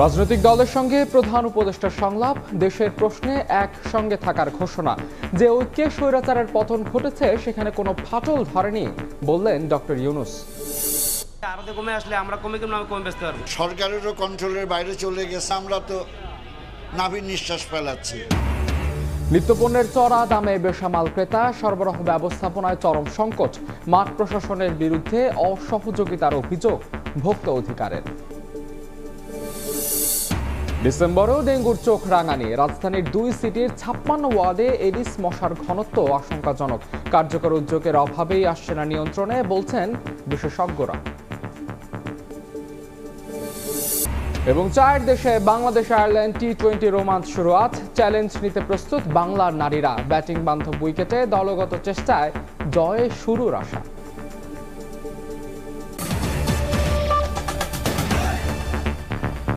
রাজনৈতিক দলের সঙ্গে প্রধান উপদেষ্টার সংলাপ, দেশের প্রশ্নে একসঙ্গে থাকার ঘোষণা। যে ঐক্যে স্বৈরাচারের পতন ঘটেছে সেখানে কোনো ফাটল ধরেনি বললেন ডক্টর ইউনূস। সরকারেরও কন্ট্রোলের বাইরে চলে গেছে, আমরা তো নাভির নিঃশ্বাস ফেলাচ্ছি। নিত্যপণ্যের চড়া দামে বেসামাল ক্রেতা, সরবরাহ ব্যবস্থাপনায় চরম সংকট, মাঠ প্রশাসনের বিরুদ্ধে অসহযোগিতার অভিযোগ ভোক্তা অধিকারের। ডিসেম্বরেও ডেঙ্গুর চোখ রাঙানি, রাজধানীর 2 সিটির 56 ওয়ার্ডে এডিস মশার ঘনত্ব আশঙ্কাজনক। কার্যকর উদ্যোগের অভাবেই আসছে না নিয়ন্ত্রণে বলছেন বিশেষজ্ঞরা। এবং 4 দেশে বাংলাদেশ আয়ারল্যান্ড T20 রোমাঞ্চ শুরু। আজ চ্যালেঞ্জ নিতে প্রস্তুত বাংলার নারীরা। ব্যাটিং বান্ধব উইকেটে দলগত চেষ্টায় জয়ে শুরুর আশা।